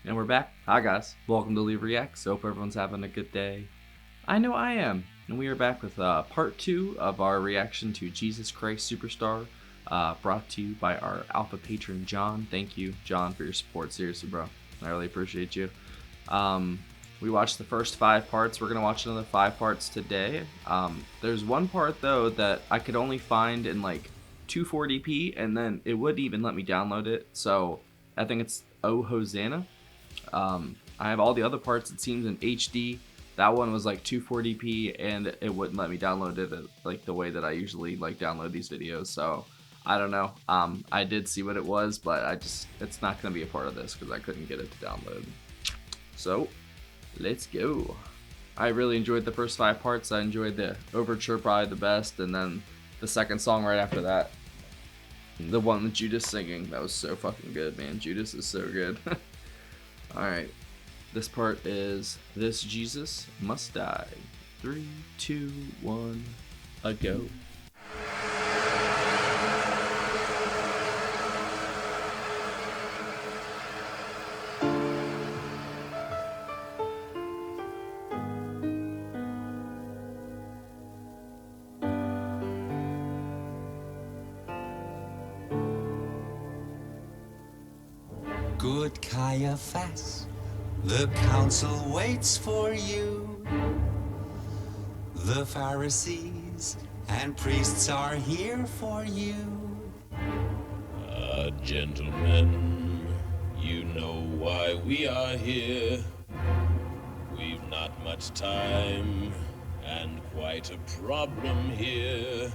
And we're back. Hi guys, welcome to Leave Reacts. Hope everyone's having a good day. I know I am. And we are back with part 2 of our reaction to Jesus Christ Superstar, brought to you by our alpha patron John. Thank you, John, for your support. Seriously, bro. I really appreciate you. We watched the first 5 parts. We're going to watch another 5 parts today. There's one part, though, that I could only find in like 240p, and then it wouldn't even let me download it. So I think it's Oh Hosanna. I have all the other parts, it seems, in HD. That one was like 240p, and it wouldn't let me download it like the way that I usually like download these videos. So I don't know. I did see what it was, but it's not going to be a part of this because I couldn't get it to download. So let's go. I really enjoyed the first 5 parts. I enjoyed the overture probably the best, and then the second song right after that, the one with Judas singing, that was so fucking good, man. Judas is so good. Alright, this part is This Jesus Must Die. 3, 2, 1, a go. Good Caiaphas, the council waits for you. The Pharisees and priests are here for you. Gentlemen, you know why we are here. We've not much time and quite a problem here.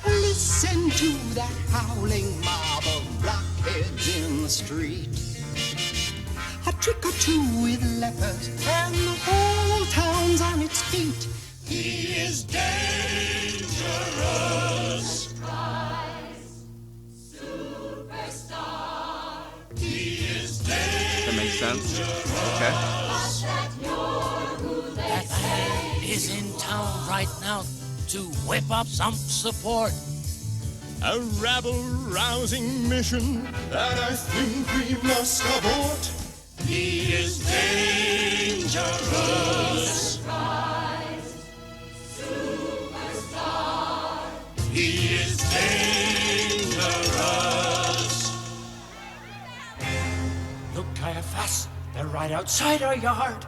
Listen to that howling mob of blockheads in the street. A trick or two with lepers, and the whole town's on its feet. He is dangerous. Christ, superstar. He is dangerous. That makes sense. Okay. That man is in town right now to whip up some support. A rabble-rousing mission that I think we must abort. He is dangerous. Christ, superstar. He is dangerous. Look, Caiaphas, they're right outside our yard.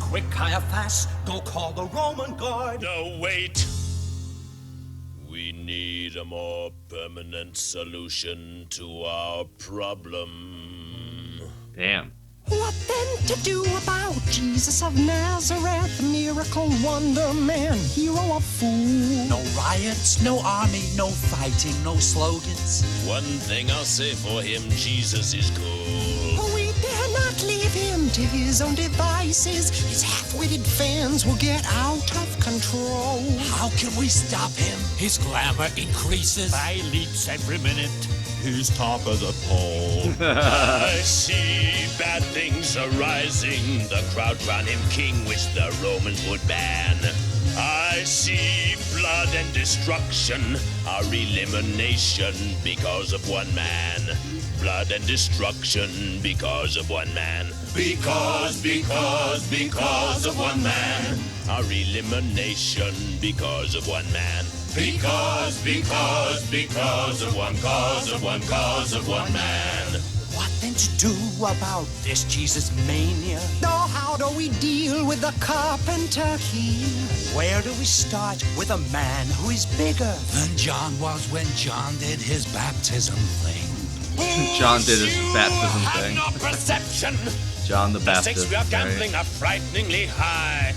Quick, Caiaphas, go call the Roman guard. No, wait. We need a more permanent solution to our problem. Damn. What then to do about Jesus of Nazareth, miracle wonder man, hero of fools? No riots, no army, no fighting, no slogans. One thing I'll say for him, Jesus is cool. We dare not leave him to his own devices. His half-witted fans will get out of control. How can we stop him? His glamour increases by leaps every minute. He's top of the pole. I see bad things arising. The crowd crown him king, which the Romans would ban. I see blood and destruction, our elimination because of one man. Blood and destruction because of one man. Because of one man. Our elimination because of one man. Because of one man. What then to do about this Jesus mania? Now how do we deal with the carpenter here? Where do we start with a man who is bigger than John was when John did his baptism thing? John did his baptism You thing. have no perception. John the The Baptist. stakes we are gambling right? are frighteningly high.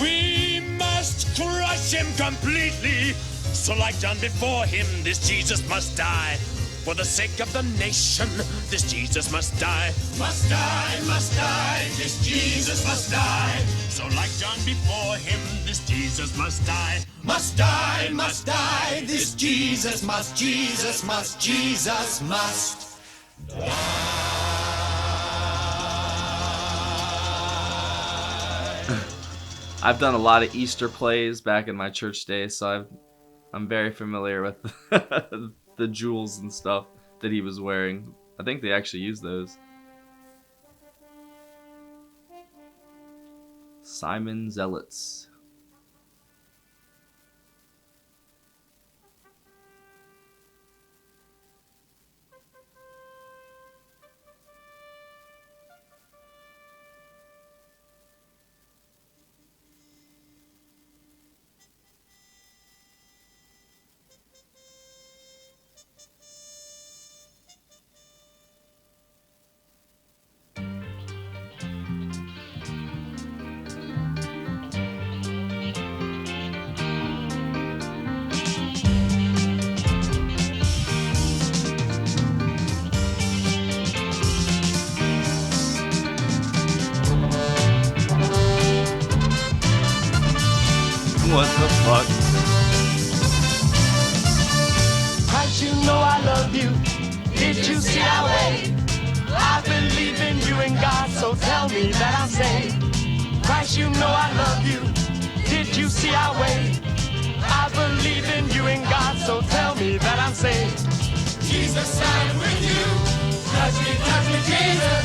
We must crush him completely. So like John before him, this Jesus must die. For the sake of the nation, this Jesus must die. Must die, this Jesus must die. So like John before him, this Jesus must die. Must die, this Jesus must I've done a lot of Easter plays back in my church days, so I'm very familiar with the jewels and stuff that he was wearing. I think they actually use those. Simon Zealots. What the fuck? Christ, you know I love you. Did you see our way? I believe in you and God, so tell me that I'm saved. Christ, you know I love you. Did you see our way? I believe in you and God, so tell me that I'm saved. Jesus, I'm with you. Touch me, Jesus.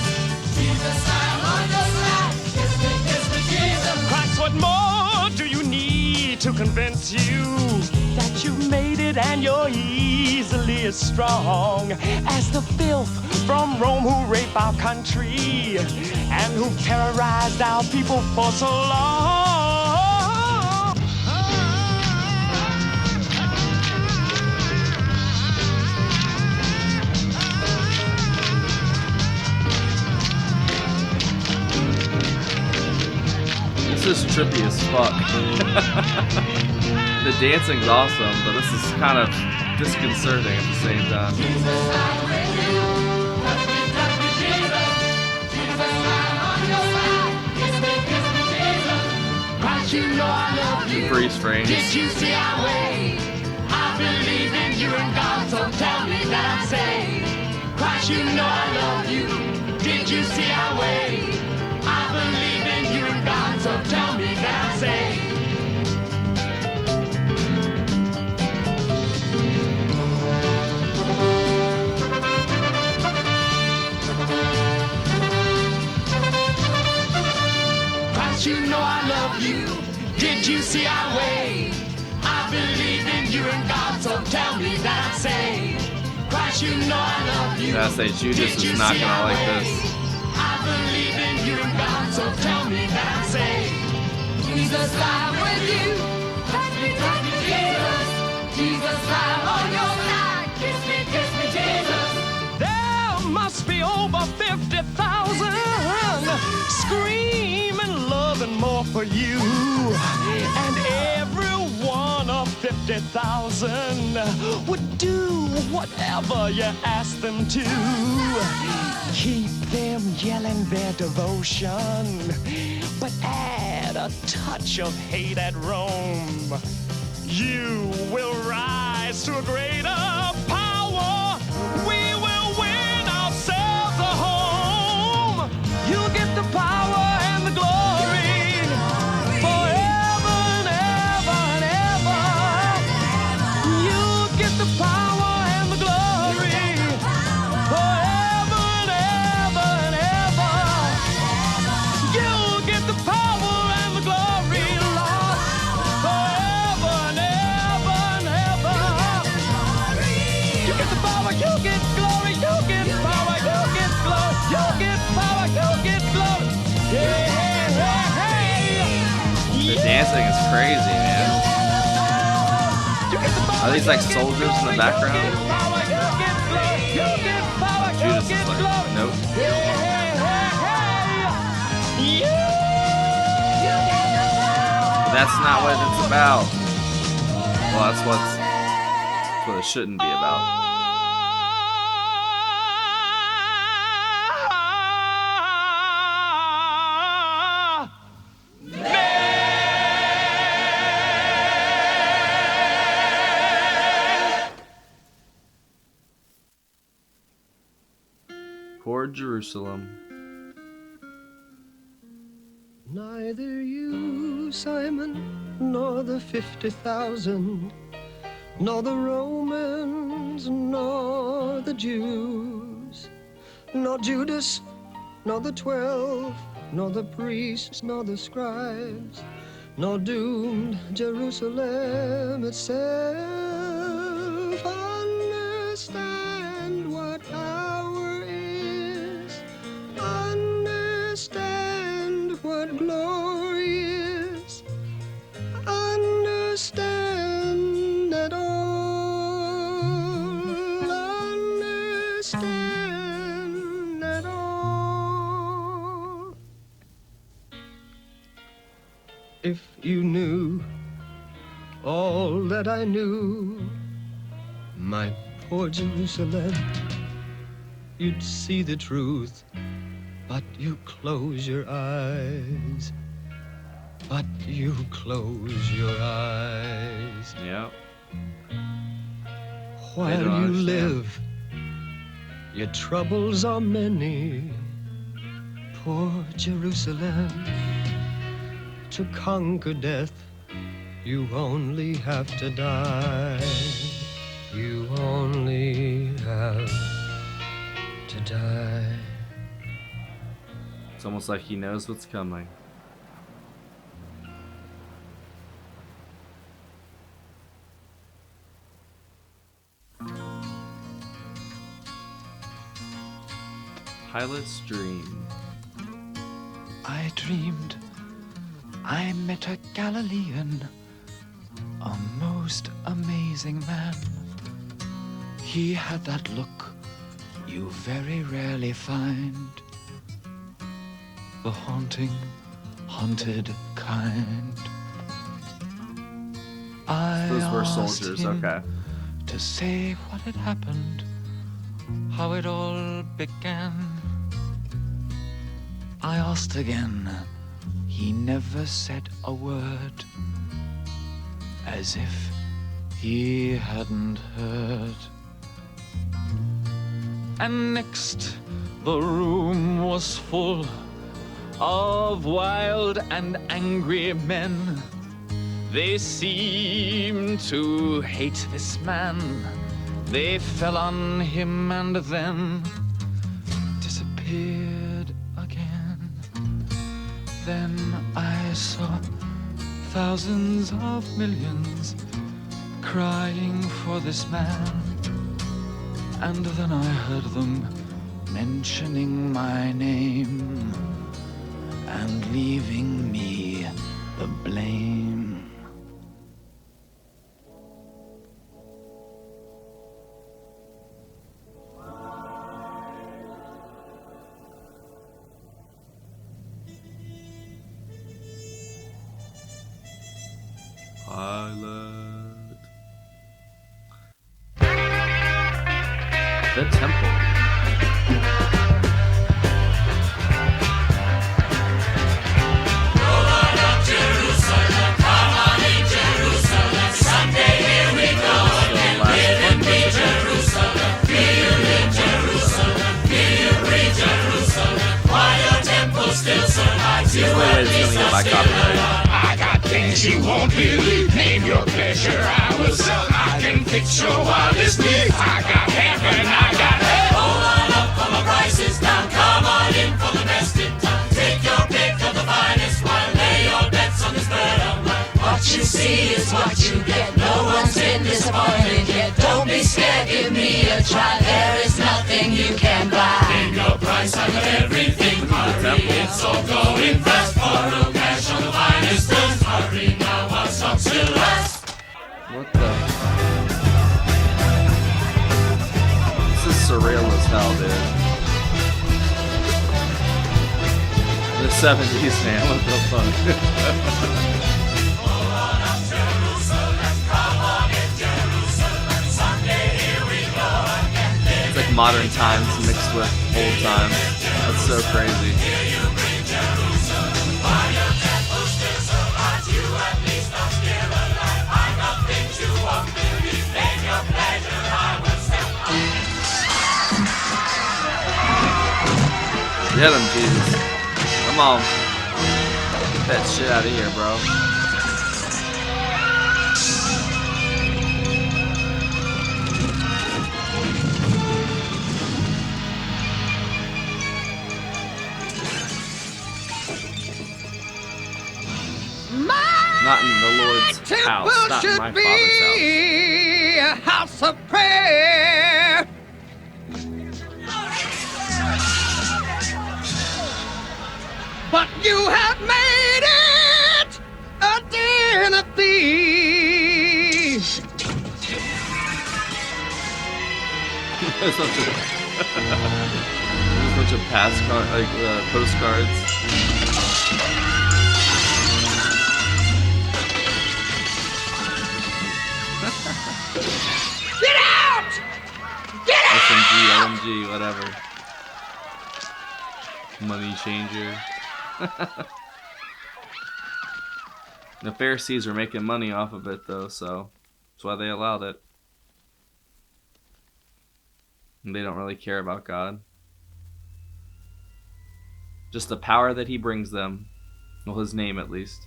Jesus, I'm on your side. Kiss me, Jesus. Christ, what more do you need to convince you that you've made it and you're easily as strong as the filth from Rome who raped our country and who terrorized our people for so long? This is trippy as fuck. The dancing's awesome, but this is kind of disconcerting at the same time. You know I love you. Freeze frames. Did you see our way? I believe in you and God, so tell me that I'm saved. Christ, you know I love you. Did you see our way? I believe in you and God, so tell me that I'm saved. Christ, you know I love you. Did you see our way? I believe in you and God, so tell me that I'm saved. Christ, you know I love you. I say Judas is not gonna like this. I believe in you and God, so tell me that I'm saved. Jesus, I'm with you. Touch me, Jesus. Jesus, I'm on your side. Kiss me, Jesus. There must be over 50,000 screaming, loving more for you. And every one of 50,000 would do whatever you ask them to. Keep them yelling their devotion, but add a touch of hate at Rome. You will rise to a greater power. We will win ourselves a home. You'll get the power and the glory forever and ever and ever. You'll get the power and the glory forever and ever and ever. You'll get the power and the glory, Lord, forever and ever and ever. You get the power, you get glory, you get power, you get glory, you get power, you get glory. Yeah, hey, hey. The dancing is crazy, man. Are these like soldiers in the background? Judas is like, nope. But that's not what it's about. Well, that's what it shouldn't be about. Poor Jerusalem. Neither you you, Simon, nor the 50,000, nor the Romans, nor the Jews, nor Judas, nor the 12, nor the priests, nor the scribes, nor doomed Jerusalem itself. Understand what power is. Understand what glory is. Understand that all. Understand that all. If you knew all that I knew, my poor Jerusalem, you'd see the truth, but you close your eyes. But you close your eyes. Yep. While you understand. live, your troubles are many. Poor Jerusalem, to conquer death, you only have to die. You only have to die. It's almost like he knows what's coming. Pilot's Dream. I dreamed I met a Galilean, a most amazing man. He had that look you very rarely find, the haunted kind. I Those were asked soldiers, him okay. to say what had happened, how it all began. I asked again, he never said a word, as if he hadn't heard. And next, the room was full of wild and angry men. They seemed to hate this man. They fell on him and then disappeared again. Then I saw thousands of millions crying for this man. And then I heard them mentioning my name and leaving me the blame. Pilot. The Temple. Wait, it's gonna get my copyright. I got things you won't believe. Name your pleasure, I will sell. I can fix your wildest needs. I got heaven, I got hell. Hold on up for my prices down. Come on in for the best in town. Take your pick of the finest wine. Lay your bets on this bird of mine. What you see is what you get. No one's been disappointed yet. Don't be scared, give me a try. There is nothing you can buy. Name your price, I got everything. Hurry, it's all going fast. Borrow cash on the finest terms. Hurry now while stock still lasts. What the? This is surreal as hell, dude. The 70s, man. What the fuck? It's like modern times mixed with old times. That's so crazy. Get him, Jesus. Come on. that shit out of here, bro. Not in the Lord's house, not in my Father's house. A house of prayer. But you have made it a den of thieves. There's a bunch of postcards. Get out! Get out! SMG, LMG, whatever. Money changer. The Pharisees were making money off of it, though, so that's why they allowed it. And they don't really care about God. Just the power that he brings them. Well, his name, at least.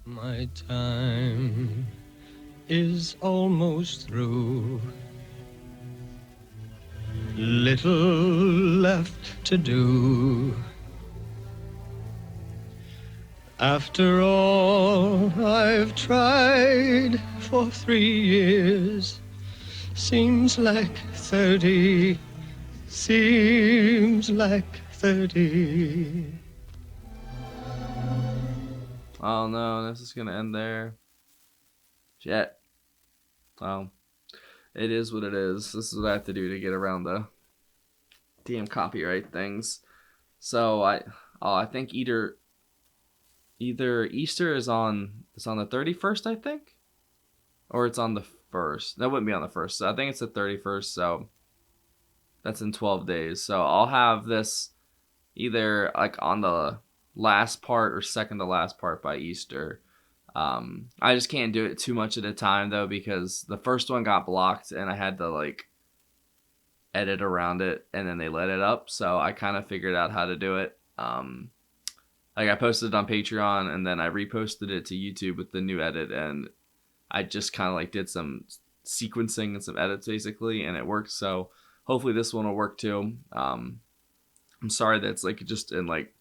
My time is almost through. Little left to do. After all I've tried for 3 years, seems like 30, seems like 30. Oh no, this is gonna end there. Shit. Well, it is what it is. This is what I have to do to get around the damn copyright things. So I think either Easter is on the 31st, I think, or it's on the 1st. That wouldn't be on the 1st. So I think it's the 31st. So that's in 12 days. So I'll have this either like on the last part or second to last part by Easter. I just can't do it too much at a time though, because the first one got blocked and I had to like edit around it and then they let it up. So I kind of figured out how to do it. Like I posted it on Patreon and then I reposted it to YouTube with the new edit, and I just kind of like did some sequencing and some edits basically, and it worked. So hopefully this one will work too. I'm sorry that it's like just in like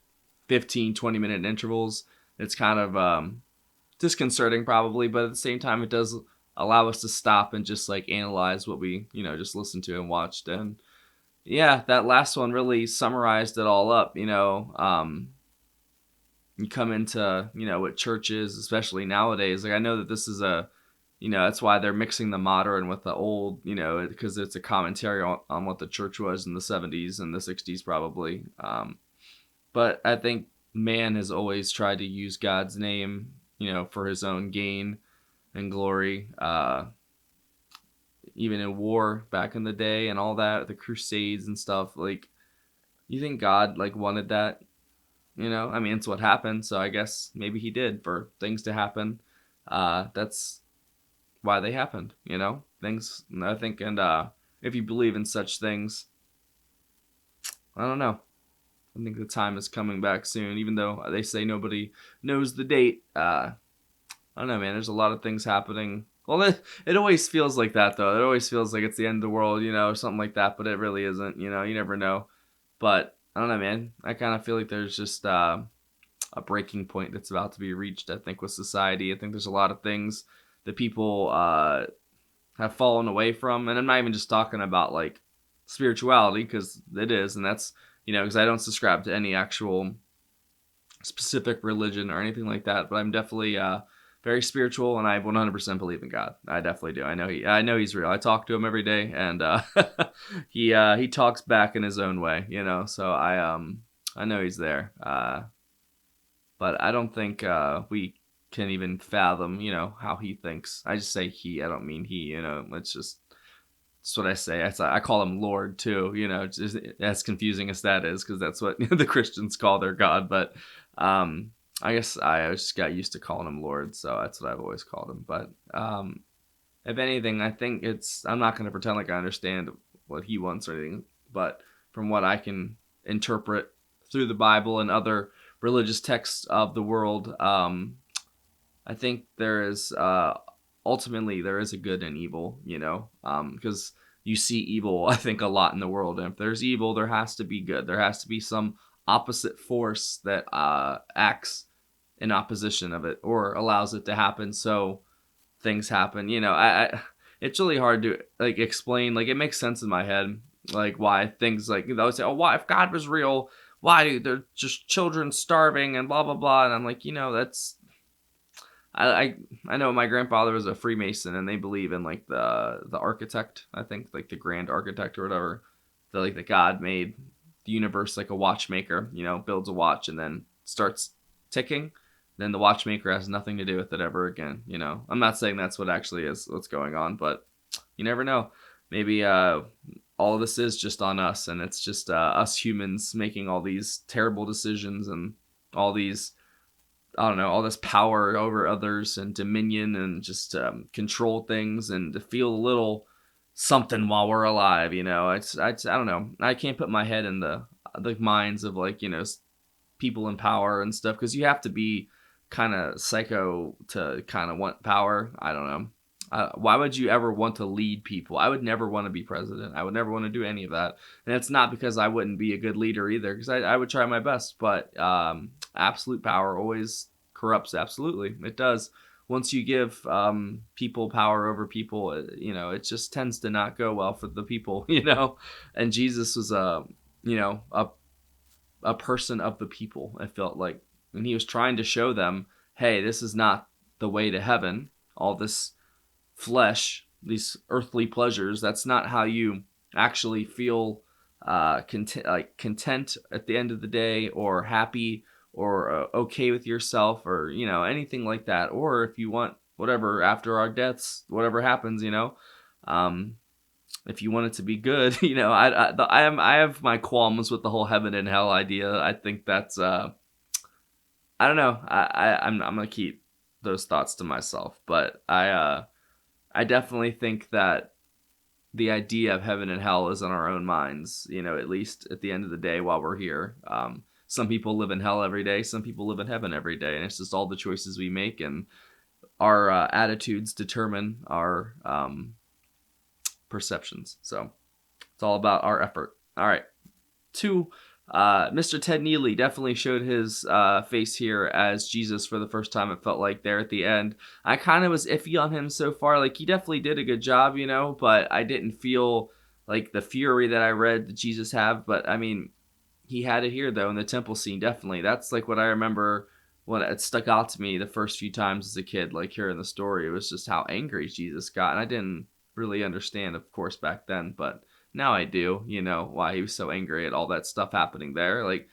15-20 minute intervals. It's kind of disconcerting probably, but at the same time it does allow us to stop and just like analyze what we just listened to and watched. And yeah, that last one really summarized it all up. You come into what church is, especially nowadays. Like I know that this is that's why they're mixing the modern with the old, because it's a commentary on what the church was in the 70s and the 60s probably. But I think man has always tried to use God's name, for his own gain and glory. Even in war back in the day and all that, the Crusades and stuff. Like, you think God like wanted that? I mean, it's what happened. So I guess maybe he did for things to happen. That's why they happened. Things. I think, and if you believe in such things, I don't know. I think the time is coming back soon, even though they say nobody knows the date. I don't know, man. There's a lot of things happening. Well, it always feels like that, though. It always feels like it's the end of the world, or something like that, but it really isn't. You never know. But I don't know, man. I kind of feel like there's just a breaking point that's about to be reached, I think, with society. I think there's a lot of things that people have fallen away from. And I'm not even just talking about, like, spirituality, because it is, and that's... because I don't subscribe to any actual specific religion or anything like that, but I'm definitely very spiritual, and I 100% believe in God. I definitely do. I know he's real. I talk to him every day, and he talks back in his own way, So I know he's there, but I don't think we can even fathom, how he thinks. I just say he. I don't mean he. It's just That's what I say. I call him Lord too, just as confusing as that is, because that's what the Christians call their God. But I guess I just got used to calling him Lord, so that's what I've always called him. But if anything, I think I'm not going to pretend like I understand what he wants or anything, but from what I can interpret through the Bible and other religious texts of the world, I think there is ultimately there is a good and evil, because you see evil, I think, a lot in the world. And if there's evil, there has to be good. There has to be some opposite force that acts in opposition of it or allows it to happen. So things happen. It's really hard to like explain. Like, it makes sense in my head, like why things like I would say, oh, why if God was real, why they're just children starving and blah blah blah. And I'm like, that's. I know my grandfather was a Freemason, and they believe in like the architect, I think, like the grand architect or whatever, the God made the universe like a watchmaker, builds a watch and then starts ticking. Then the watchmaker has nothing to do with it ever again. I'm not saying that's what actually is what's going on, but you never know. Maybe all of this is just on us, and it's just us humans making all these terrible decisions and all these, I don't know, all this power over others and dominion and just control things and to feel a little something while we're alive. I don't know. I can't put my head in the minds of people in power and stuff, because you have to be kind of psycho to kind of want power. I don't know. Why would you ever want to lead people? I would never want to be president. I would never want to do any of that. And it's not because I wouldn't be a good leader either, because I would try my best. But absolute power always corrupts. Absolutely. It does. Once you give people power over people, it just tends to not go well for the people, And Jesus was a person of the people, I felt like. And he was trying to show them, hey, this is not the way to heaven. All this flesh, these earthly pleasures, that's not how you actually feel content at the end of the day, or happy, or okay with yourself, or anything like that. Or if you want whatever after our deaths, whatever happens, if you want it to be good, I have my qualms with the whole heaven and hell idea. I think that's I don't know. I'm gonna keep those thoughts to myself, but I definitely think that the idea of heaven and hell is in our own minds, at least at the end of the day while we're here. Some people live in hell every day. Some people live in heaven every day. And it's just all the choices we make, and our attitudes determine our perceptions. So it's all about our effort. All right. 2, Mr. Ted Neely definitely showed his face here as Jesus for the first time, it felt like, there at the end. I kind of was iffy on him so far. Like, he definitely did a good job, but I didn't feel like the fury that I read that Jesus have. But I mean, he had it here though in the temple scene. Definitely, that's like what I remember when it stuck out to me the first few times as a kid, like hearing the story. It was just how angry Jesus got, and I didn't really understand, of course, back then, but now I do, why he was so angry at all that stuff happening there. Like,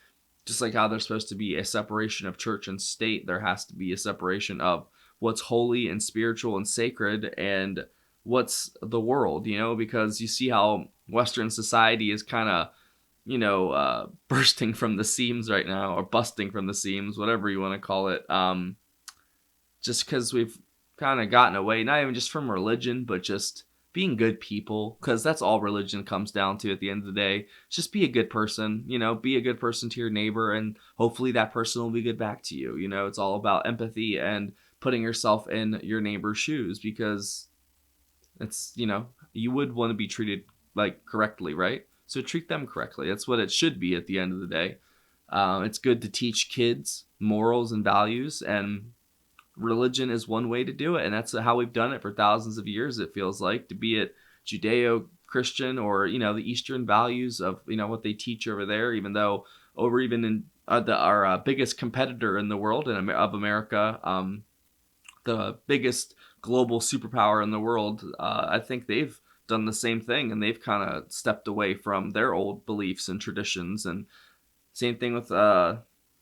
just like how there's supposed to be a separation of church and state, there has to be a separation of what's holy and spiritual and sacred and what's the world, because you see how Western society is kind of, bursting from the seams right now, or busting from the seams, whatever you want to call it. Just because we've kind of gotten away, not even just from religion, but just being good people, because that's all religion comes down to at the end of the day. Just be a good person, be a good person to your neighbor, and hopefully that person will be good back to you. It's all about empathy and putting yourself in your neighbor's shoes, because it's, you would want to be treated like correctly, right? So treat them correctly. That's what it should be at the end of the day. It's good to teach kids morals and values, and religion is one way to do it, and that's how we've done it for thousands of years, it feels like, to be it Judeo-Christian or the Eastern values of what they teach over there, even though even in our biggest competitor in the world of America, the biggest global superpower in the world, I think they've done the same thing, and they've kind of stepped away from their old beliefs and traditions. And same thing with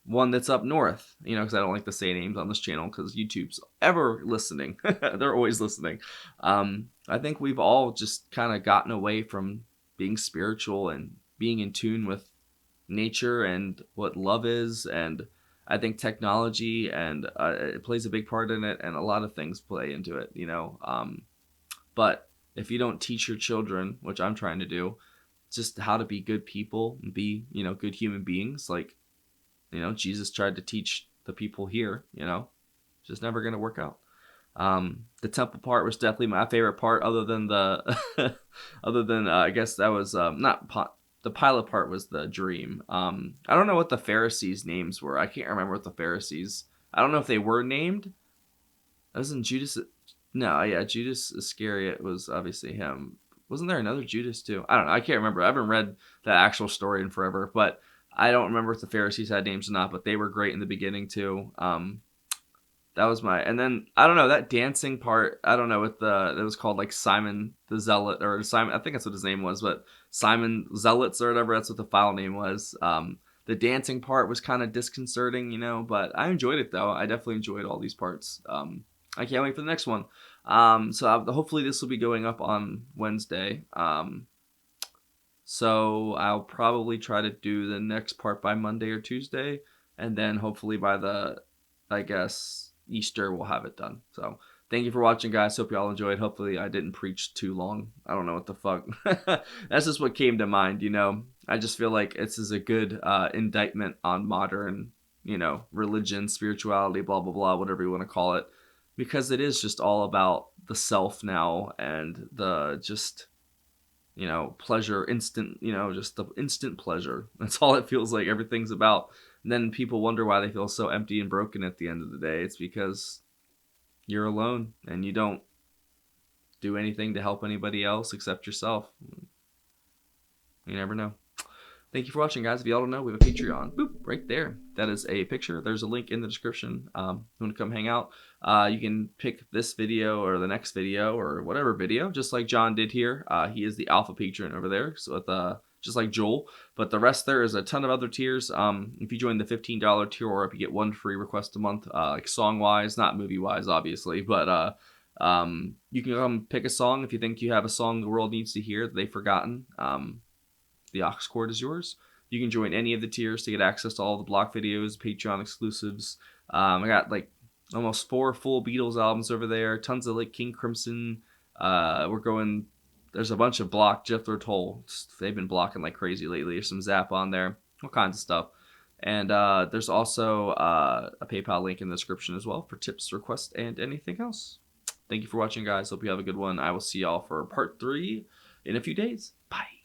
one that's up north, because I don't like to say names on this channel because YouTube's ever listening. They're always listening. I think we've all just kind of gotten away from being spiritual and being in tune with nature and what love is. And I think technology and it plays a big part in it, and a lot of things play into it, but if you don't teach your children, which I'm trying to do, just how to be good people and be, good human beings, like, Jesus tried to teach the people here, it's just never going to work out. The temple part was definitely my favorite part, other than I guess that was the pilot part was the dream. I don't know what the Pharisees' names were. I can't remember what the Pharisees. I don't know if they were named. Wasn't Judas? No, yeah, Judas Iscariot was obviously him. Wasn't there another Judas too? I don't know. I can't remember. I haven't read that actual story in forever, but I don't remember if the Pharisees had names or not. But they were great in the beginning too. That was and then I don't know, that dancing part. I don't know what it was called, like Simon the Zealot, or Simon. I think that's what his name was, but Simon Zealots or whatever. That's what the file name was. The dancing part was kind of disconcerting, but I enjoyed it though. I definitely enjoyed all these parts. I can't wait for the next one. So hopefully this will be going up on Wednesday. So I'll probably try to do the next part by Monday or Tuesday, and then hopefully by I guess, Easter we'll have it done. So thank you for watching, guys. Hope you all enjoyed. Hopefully I didn't preach too long. I don't know what the fuck. That's just what came to mind, I just feel like this is a good indictment on modern, religion, spirituality, blah, blah, blah, whatever you want to call it. Because it is just all about the self now, and the just, pleasure, instant, just the instant pleasure. That's all it feels like everything's about. And then people wonder why they feel so empty and broken at the end of the day. It's because you're alone and you don't do anything to help anybody else except yourself. You never know. Thank you for watching, guys. If y'all don't know, we have a Patreon. Boop, right there. That is a picture. There's a link in the description. If you want to come hang out, you can pick this video or the next video or whatever video, just like John did here. He is the alpha patron over there, so with just like Joel. But the rest, there is a ton of other tiers. If you join the $15 tier, or if you get one free request a month, like song-wise, not movie-wise, obviously, but you can come pick a song if you think you have a song the world needs to hear that they've forgotten. The aux cord is yours. You can join any of the tiers to get access to all the block videos, Patreon exclusives. I got like almost 4 full Beatles albums over there, tons of like King Crimson. There's a bunch of block Jethro Tull. They've been blocking like crazy lately. There's some Zap on there, all kinds of stuff. And there's also a PayPal link in the description as well for tips, requests, and anything else. Thank you for watching, guys. Hope you have a good one. I will see y'all for part 3 in a few days. Bye.